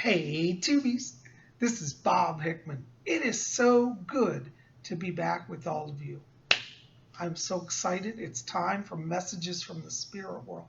Hey, Tubies, this is Bob Hickman. It is so good to be back with all of you. I'm so excited. It's time for Messages from the Spirit World.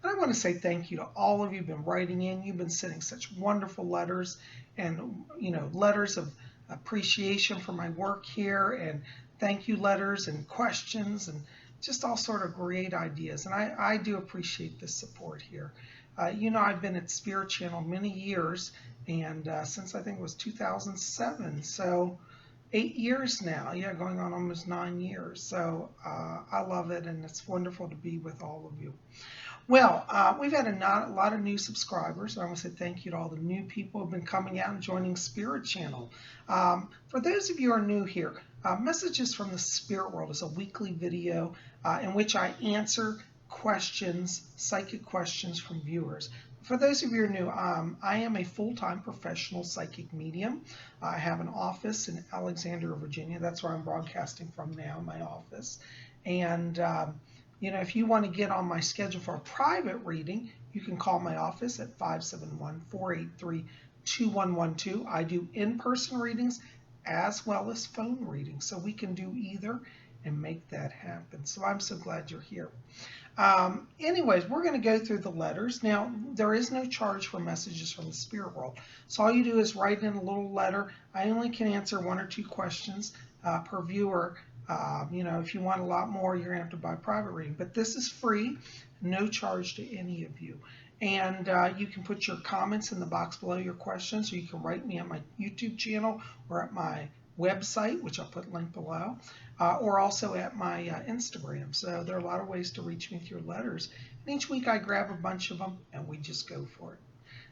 And I want to say thank you to all of you who've been writing in. You've been sending such wonderful letters and, letters of appreciation for my work here and thank you letters and questions and just all sort of great ideas. And I do appreciate this support here. I've been at Spirit Channel many years and since I think it was 2007. So 8 years now. Yeah, going on almost 9 years. So I love it, and it's wonderful to be with all of you. Well, we've had a lot of new subscribers. I want to say thank you to all the new people who have been coming out and joining Spirit Channel. For those of you who are new here, Messages from the Spirit World is a weekly video in which I answer questions, psychic questions from viewers. For those of you who are new, I am a full-time professional psychic medium. I have an office in Alexandria, Virginia. That's where I'm broadcasting from now, my office. And, if you want to get on my schedule for a private reading, you can call my office at 571-483-2112. I do in-person readings as well as phone readings, so we can do either and make that happen. So I'm so glad you're here. Anyways, we're going to go through the letters. Now, there is no charge for Messages from the Spirit World. So all you do is write in a little letter. I only can answer 1 or 2 questions per viewer. If you want a lot more, you're going to have to buy a private reading. But this is free, no charge to any of you. And you can put your comments in the box below your questions, or you can write me on my YouTube channel or at my website, which I'll put a link below, or also at my Instagram. So there are a lot of ways to reach me through letters. And each week I grab a bunch of them and we just go for it.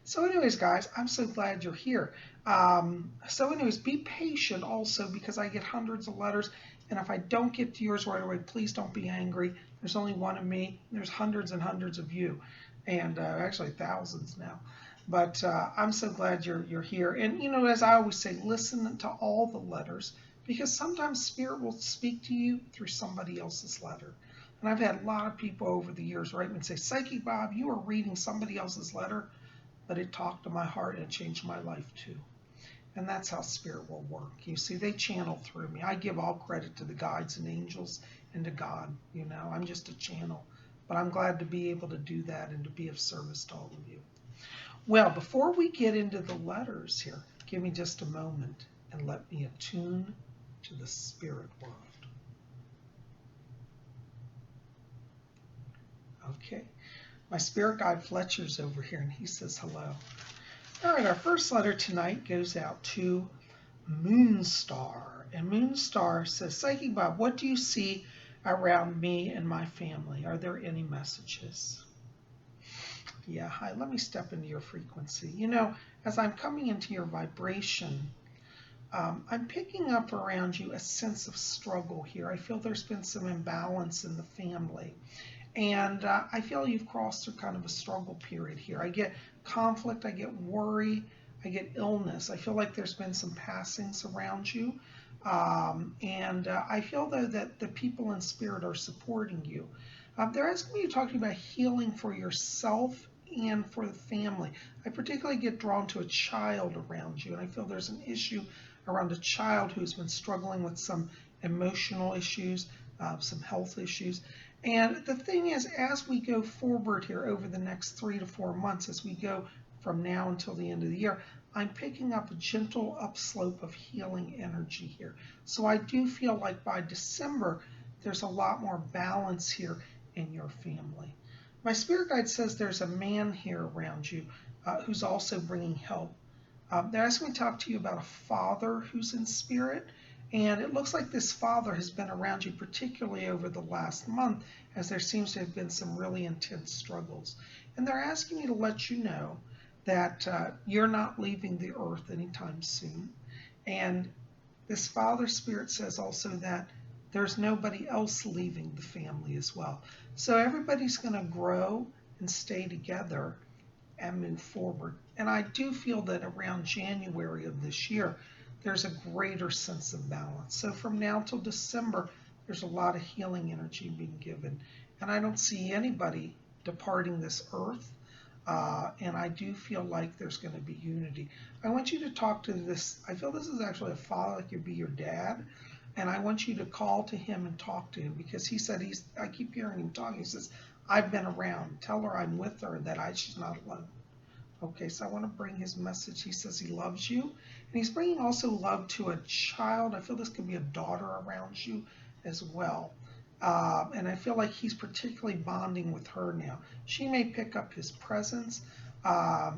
So anyways, guys, I'm so glad you're here. Be patient also, because I get hundreds of letters. And if I don't get to yours right away, please don't be angry. There's only one of me. There's hundreds and hundreds of you, and actually thousands now. But I'm so glad you're here. And, as I always say, listen to all the letters, because sometimes Spirit will speak to you through somebody else's letter. And I've had a lot of people over the years write me and say, Psychic Bob, you were reading somebody else's letter, but it talked to my heart and changed my life too. And that's how Spirit will work. You see, they channel through me. I give all credit to the guides and angels and to God. I'm just a channel. But I'm glad to be able to do that and to be of service to all of you. Well, before we get into the letters here, give me just a moment and let me attune to the spirit world. Okay, my spirit guide Fletcher's over here, and he says hello. All right, our first letter tonight goes out to Moonstar. And Moonstar says, Psychic Bob, what do you see around me and my family? Are there any messages? Yeah, hi, let me step into your frequency. As I'm coming into your vibration, I'm picking up around you a sense of struggle here. I feel there's been some imbalance in the family. And I feel you've crossed through kind of a struggle period here. I get conflict, I get worry, I get illness. I feel like there's been some passings around you. I feel, though, that the people in spirit are supporting you. They're asking me to talk to you about healing for yourself and for the family. I particularly get drawn to a child around you, and I feel there's an issue around a child who's been struggling with some emotional issues, some health issues. And the thing is, as we go forward here over the next 3 to 4 months, as we go from now until the end of the year, I'm picking up a gentle upslope of healing energy here. So I do feel like by December, there's a lot more balance here in your family. My spirit guide says there's a man here around you who's also bringing help. They're asking me to talk to you about a father who's in spirit. And it looks like this father has been around you, particularly over the last month, as there seems to have been some really intense struggles. And they're asking me to let you know that you're not leaving the earth anytime soon. And this father spirit says also that there's nobody else leaving the family as well. So everybody's going to grow and stay together and move forward. And I do feel that around January of this year, there's a greater sense of balance. So from now till December, there's a lot of healing energy being given. And I don't see anybody departing this earth. And I do feel like there's going to be unity. I want you to talk to this. I feel this is actually a father, like you'd be your dad. And I want you to call to him and talk to him because he said I keep hearing him talking. He says, I've been around. Tell her I'm with her and that she's not alone. Okay, so I want to bring his message. He says he loves you. And he's bringing also love to a child. I feel this could be a daughter around you as well. And I feel like he's particularly bonding with her now. She may pick up his presence.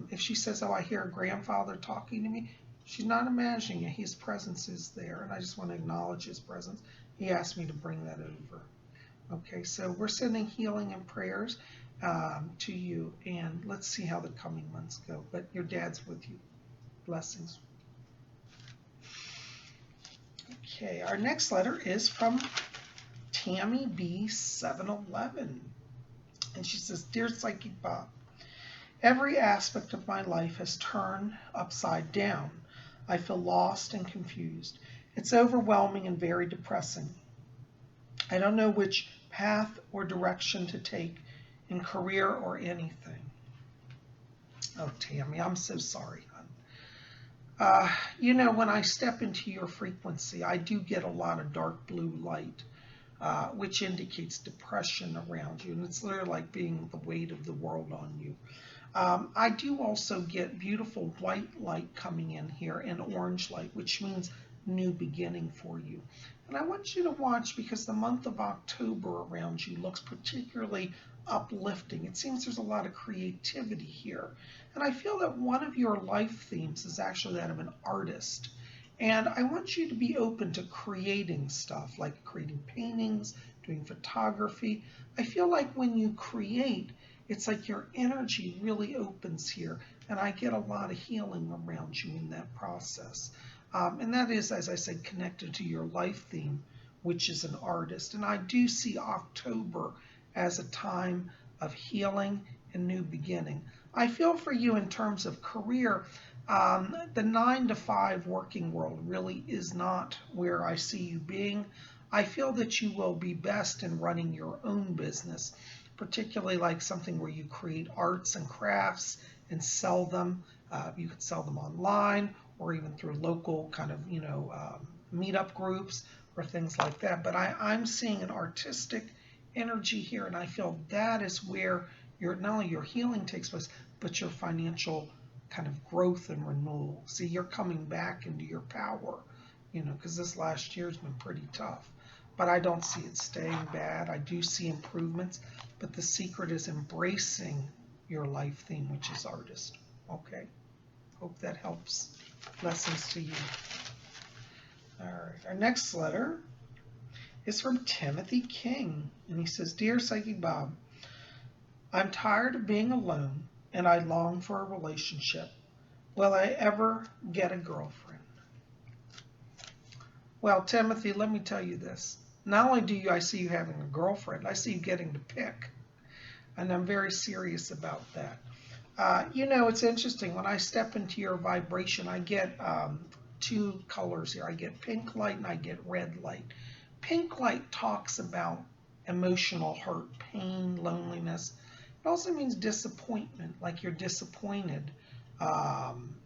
If she says, oh, I hear a grandfather talking to me, she's not imagining it. His presence is there, and I just want to acknowledge his presence. He asked me to bring that over. Okay, so we're sending healing and prayers to you, and let's see how the coming months go. But your dad's with you. Blessings. Okay, our next letter is from Tammy B. 711. And she says, Dear Psychic Bob, every aspect of my life has turned upside down. I feel lost and confused. It's overwhelming and very depressing. I don't know which path or direction to take in career or anything. Oh, Tammy, I'm so sorry, hon. When I step into your frequency, I do get a lot of dark blue light, which indicates depression around you. And it's literally like being the weight of the world on you. I do also get beautiful white light coming in here and orange light, which means new beginning for you. And I want you to watch because the month of October around you looks particularly uplifting. It seems there's a lot of creativity here. And I feel that one of your life themes is actually that of an artist. And I want you to be open to creating stuff, like creating paintings, doing photography. I feel like when you create, it's like your energy really opens here. And I get a lot of healing around you in that process. And that is, as I said, connected to your life theme, which is an artist. And I do see October as a time of healing and new beginning. I feel for you in terms of career, the 9-to-5 working world really is not where I see you being. I feel that you will be best in running your own business, particularly like something where you create arts and crafts and sell them. You could sell them online or even through local kind of, meetup groups or things like that. But I'm seeing an artistic energy here, and I feel that is where not only your healing takes place, but your financial kind of growth and renewal. See, you're coming back into your power, because this last year has been pretty tough. But I don't see it staying bad. I do see improvements, but the secret is embracing your life theme, which is artist. Okay, hope that helps. Blessings to you. All right, our next letter is from Timothy King, and he says, Dear Psychic Bob, I'm tired of being alone, and I long for a relationship. Will I ever get a girlfriend? Well, Timothy, let me tell you this. Not only do I see you having a girlfriend, I see you getting to pick. And I'm very serious about that. It's interesting. When I step into your vibration, I get two colors here. I get pink light and I get red light. Pink light talks about emotional hurt, pain, loneliness. It also means disappointment, like you're disappointed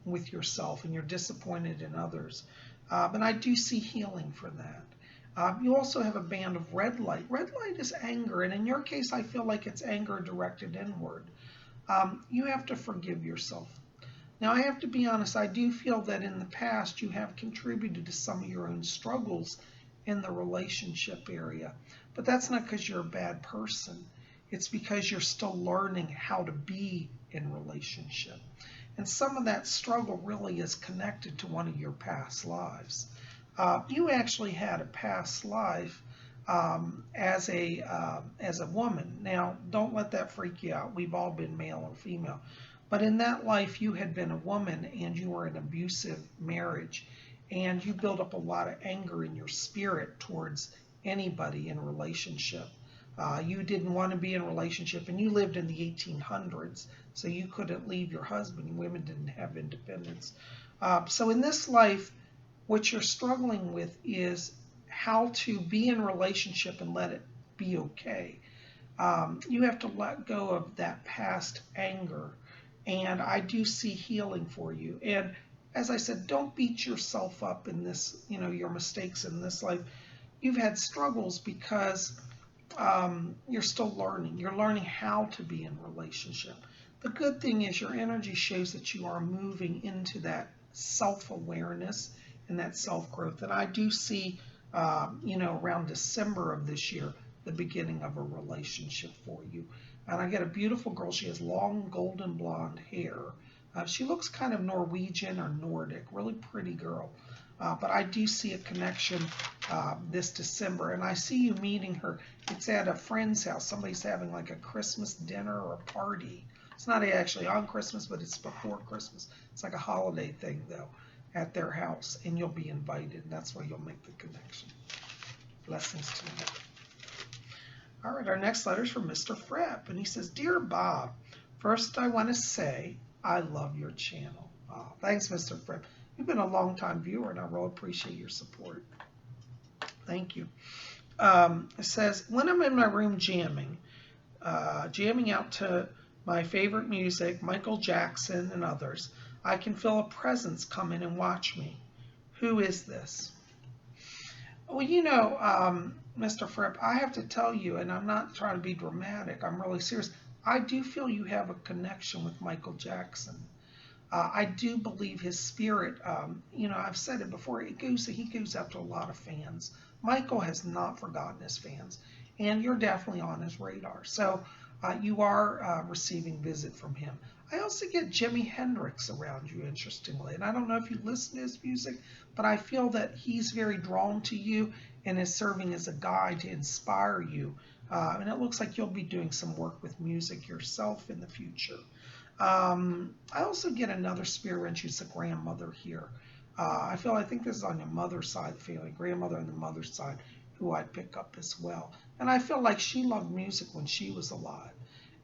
with yourself and you're disappointed in others. And I do see healing for that. You also have a band of red light. Red light is anger, and in your case, I feel like it's anger directed inward. You have to forgive yourself. Now, I have to be honest, I do feel that in the past you have contributed to some of your own struggles in the relationship area. But that's not because you're a bad person. It's because you're still learning how to be in relationship. And some of that struggle really is connected to one of your past lives. You actually had a past life as a woman. Now, don't let that freak you out. We've all been male or female. But in that life, you had been a woman and you were in an abusive marriage. And you built up a lot of anger in your spirit towards anybody in a relationship. You didn't want to be in a relationship, and you lived in the 1800s, so you couldn't leave your husband. Women didn't have independence. So in this life, what you're struggling with is how to be in a relationship and let it be okay. You have to let go of that past anger and I do see healing for you. And as I said, don't beat yourself up in this, your mistakes in this life. You've had struggles because you're still learning. You're learning how to be in relationship. The good thing is your energy shows that you are moving into that self-awareness and that self-growth. And I do see, around December of this year, the beginning of a relationship for you. And I get a beautiful girl. She has long golden blonde hair. She looks kind of Norwegian or Nordic, really pretty girl. But I do see a connection this December, and I see you meeting her. It's at a friend's house. Somebody's having like a Christmas dinner or a party. It's not actually on Christmas, but it's before Christmas. It's like a holiday thing, though, at their house, and you'll be invited, and that's where you'll make the connection. Blessings to you. All right, our next letter is from Mr. Fripp, and he says, Dear Bob, first I want to say I love your channel. Oh, thanks, Mr. Fripp. You've been a long-time viewer, and I really appreciate your support. Thank you. It says, when I'm in my room jamming out to my favorite music, Michael Jackson and others, I can feel a presence come in and watch me. Who is this? Well, Mr. Fripp, I have to tell you, and I'm not trying to be dramatic, I'm really serious. I do feel you have a connection with Michael Jackson. I do believe his spirit, I've said it before, he goes out to a lot of fans. Michael has not forgotten his fans, and you're definitely on his radar. So you are receiving visit from him. I also get Jimi Hendrix around you, interestingly, and I don't know if you listen to his music, but I feel that he's very drawn to you and is serving as a guide to inspire you. And it looks like you'll be doing some work with music yourself in the future. I also get another spirit, she's a grandmother here. I think this is on your mother's side of the family, grandmother on the mother's side, who I pick up as well. And I feel like she loved music when she was alive.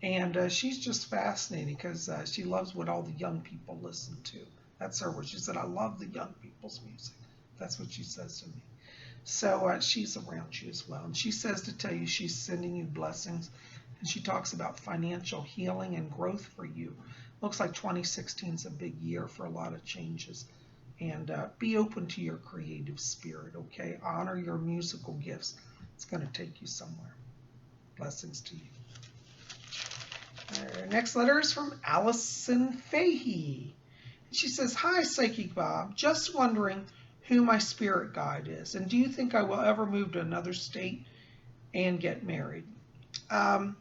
And she's just fascinating because she loves what all the young people listen to. That's her word. She said, I love the young people's music. That's what she says to me. So she's around you as well. And she says to tell you she's sending you blessings. And she talks about financial healing and growth for you. Looks like 2016 is a big year for a lot of changes. And be open to your creative spirit, okay? Honor your musical gifts. It's going to take you somewhere. Blessings to you. Our next letter is from Allison Fahey. She says, Hi, Psychic Bob. Just wondering who my spirit guide is. And do you think I will ever move to another state and get married? Well,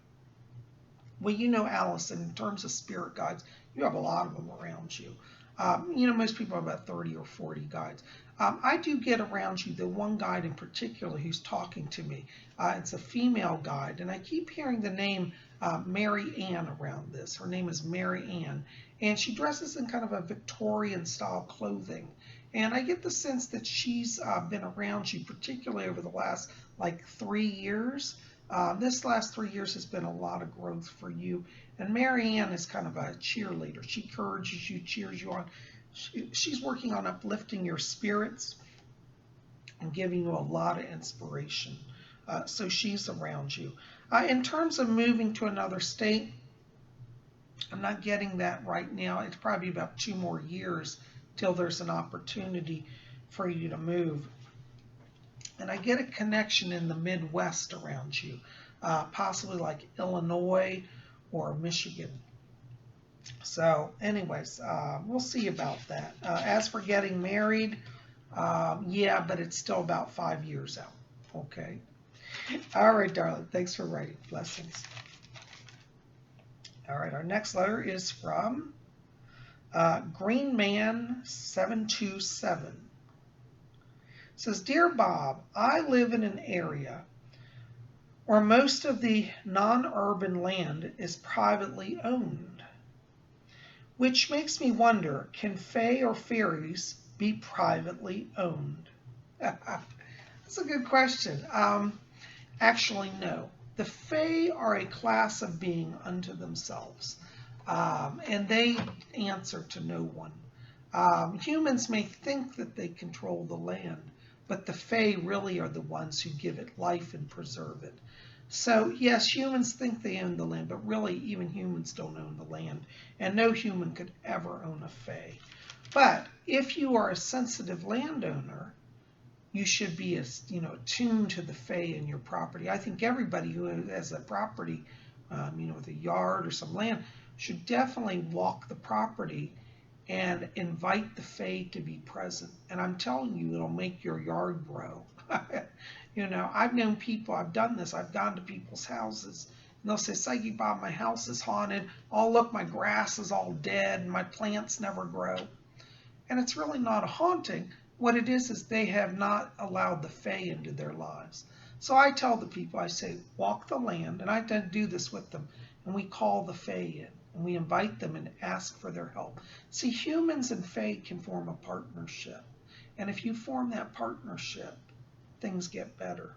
Allison, in terms of spirit guides, you have a lot of them around you. Most people have about 30 or 40 guides. I do get around you the one guide in particular who's talking to me. It's a female guide, and I keep hearing the name Mary Ann around this. Her name is Mary Ann, and she dresses in kind of a Victorian style clothing. And I get the sense that she's been around you, particularly over the last 3 years. This last 3 years has been a lot of growth for you. And Mary Ann is kind of a cheerleader. She encourages you, cheers you on. She's working on uplifting your spirits and giving you a lot of inspiration. So she's around you. In terms of moving to another state, I'm not getting that right now. It's probably about 2 more years till there's an opportunity for you to move. And I get a connection in the Midwest around you, possibly like Illinois or Michigan. So anyways, we'll see about that. As for getting married, yeah, but it's still about 5 years out. Okay. All right, darling. Thanks for writing. Blessings. All right, our next letter is from Greenman727. It says, Dear Bob, I live in an area where most of the non-urban land is privately owned, which makes me wonder, can fae or fairies be privately owned? That's a good question. Actually, no. The fae are a class of being unto themselves, and they answer to no one. Humans may think that they control the land, but the fae really are the ones who give it life and preserve it. So yes, humans think they own the land, but really even humans don't own the land, and no human could ever own a fae. But if you are a sensitive landowner, you should be attuned to the fae in your property. I think everybody who has a property, with a yard or some land, should definitely walk the property and invite the fae to be present. And I'm telling you, it'll make your yard grow. I've known people, I've done this, I've gone to people's houses, and they'll say, Psychic Bob, my house is haunted. Oh, look, my grass is all dead, and my plants never grow. And it's really not a haunting. What it is they have not allowed the fae into their lives. So I tell the people, I say, walk the land, and I do this with them, and we call the fae in, and we invite them and ask for their help. See, humans and fae can form a partnership, and if you form that partnership, things get better.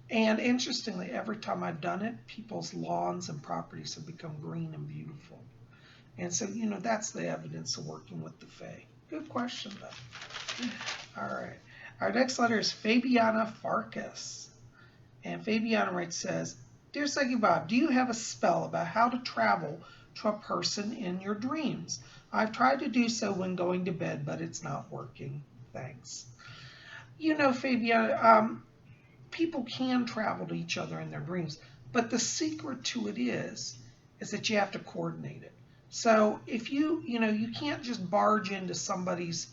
And interestingly, every time I've done it, people's lawns and properties have become green and beautiful. And so, that's the evidence of working with the fae. Good question, though. All right. Our next letter is Fabiana Farkas. And Fabiana says, Dear Psychic Bob, do you have a spell about how to travel to a person in your dreams? I've tried to do so when going to bed, but it's not working. Thanks. Fabiana, people can travel to each other in their dreams, but the secret to it is that you have to coordinate it. So if you can't just barge into somebody's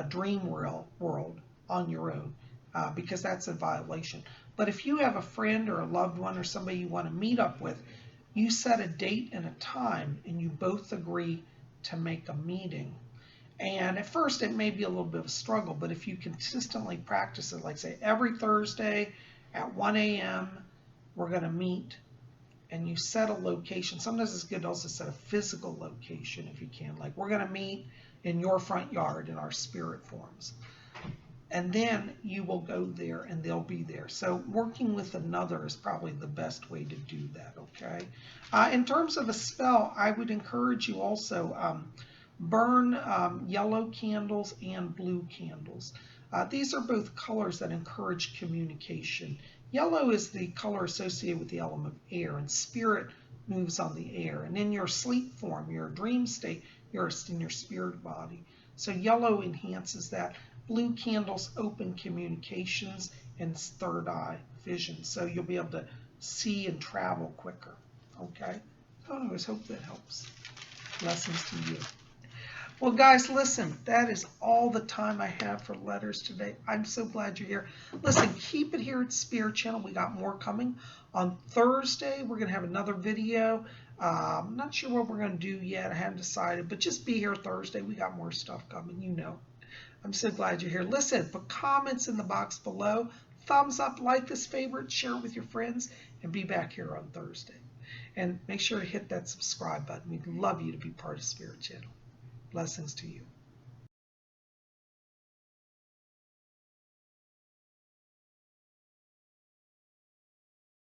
dream world on your own, because that's a violation. But if you have a friend or a loved one or somebody you want to meet up with, you set a date and a time, and you both agree to make a meeting. And at first it may be a little bit of a struggle, but if you consistently practice it, like say every Thursday at 1 a.m. we're going to meet, and you set a location. Sometimes it's good to also set a physical location if you can. Like we're going to meet in your front yard in our spirit forms. And then you will go there and they'll be there. So working with another is probably the best way to do that, okay? In terms of a spell, I would encourage you also burn yellow candles and blue candles. These are both colors that encourage communication. Yellow is the color associated with the element of air, and spirit moves on the air. And in your sleep form, your dream state, you're in your spirit body. So yellow enhances that. Blue candles open communications and third eye vision. So you'll be able to see and travel quicker. Okay? So I always hope that helps. Blessings to you. Well, guys, listen, that is all the time I have for letters today. I'm so glad you're here. Listen, keep it here at Spirit Channel. We got more coming. On Thursday, we're going to have another video. I'm not sure what we're going to do yet. I haven't decided, but just be here Thursday. We got more stuff coming, I'm so glad you're here. Listen, put comments in the box below. Thumbs up, like this, favorite, share it with your friends, and be back here on Thursday. And make sure to hit that subscribe button. We'd love you to be part of Spirit Channel. Blessings to you.